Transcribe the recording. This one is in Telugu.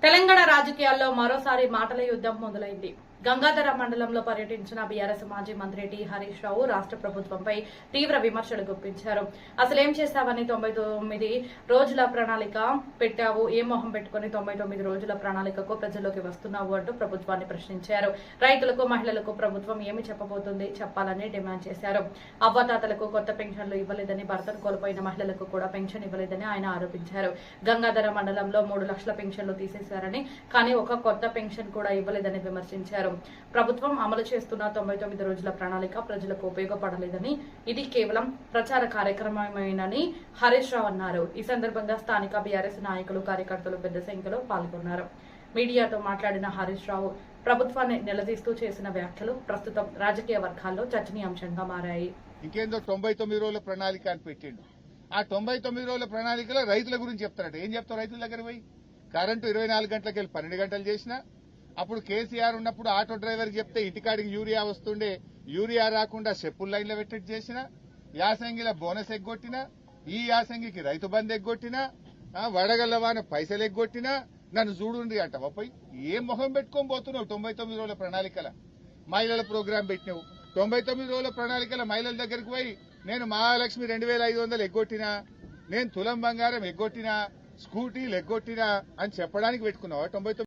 తెలంగాణ రాజకీయాల్లో మరోసారి మాటల యుద్ధం మొదలైంది. గంగాధర మండలంలో పర్యటించిన బీఆర్ఎస్ మాజీ మంత్రి టి హరీష్ రావు రాష్ట్ర ప్రభుత్వంపై తీవ్ర విమర్శలు గుప్పించారు. అసలేం చేశావని 99 రోజుల ప్రణాళిక పెట్టావు, ఏ మొహం పెట్టుకుని 99 రోజుల ప్రణాళికకు ప్రజల్లోకి వస్తున్నావు అంటూ ప్రభుత్వాన్ని ప్రశ్నించారు. రైతులకు, మహిళలకు ప్రభుత్వం ఏమి చెప్పబోతుంది చెప్పాలని డిమాండ్ చేశారు. అవ్వాతాతలకు కొత్త పెన్షన్లు ఇవ్వలేదని, భర్తను కోల్పోయిన మహిళలకు కూడా పెన్షన్ ఇవ్వలేదని ఆయన ఆరోపించారు. గంగాధర మండలంలో 3 లక్షల పెన్షన్లు తీసేశారని, కానీ ఒక కొత్త పెన్షన్ కూడా ఇవ్వలేదని విమర్శించారు. ప్రభుత్వం అమలు చేస్తున్న 99 రోజుల ప్రణాళిక ప్రజలకు ఉపయోగపడలేదని, ఇది కేవలం ప్రచార కార్యక్రమమేనని హరీష్ రావు అన్నారు. ఈ సందర్భంగా స్థానిక బీఆర్ఎస్ నాయకులు, కార్యకర్తలు పెద్ద సంఖ్యలో పాల్గొన్నారు. మీడియాతో మాట్లాడిన హరీష్ రావు ప్రభుత్వాన్ని నిలదీస్తూ చేసిన వ్యాఖ్యలు ప్రస్తుతం రాజకీయ వర్గాల్లో చర్చనీయాంశంగా మారాయి. ఇంకేందో 99 రోజుల ప్రణాళిక అని పెట్టిండు. ఆ 99 రోజుల ప్రణాళికలో రైతుల గురించి చెప్తారట. ఏం చెప్తావు రైతుల దగ్గర పోయి? కరెంటు 24 గంటలకు వెళ్ళి 12 గంటలు చేసినా, అప్పుడు కేసీఆర్ ఉన్నప్పుడు ఆటో డ్రైవర్ చెప్తే ఇంటికాడికి యూరియా వస్తుండే, యూరియా రాకుండా చెప్పుల లైన్లో పెట్టిట్టు చేసిన, యాసంగిల బోనస్ ఎగ్గొట్టినా, ఈ యాసంగికి రైతు బంధు ఎగ్గొట్టినా, వడగల్లవాన పైసలు ఎగ్గొట్టినా, నన్ను చూడుండ్రి అంటావా పోయి? ఏం మొహం పెట్టుకొని పోతున్నావు 99 రోజుల ప్రణాళికల? మహిళల ప్రోగ్రాం పెట్టినావు. 99 రోజుల ప్రణాళికల మహిళల దగ్గరికి పోయి నేను మహాలక్ష్మి 2500 ఎగ్గొట్టినా, నేను తులం బంగారం ఎగ్గొట్టినా, స్కూటీలు ఎగ్గొట్టినా అని చెప్పడానికి పెట్టుకున్నావా 99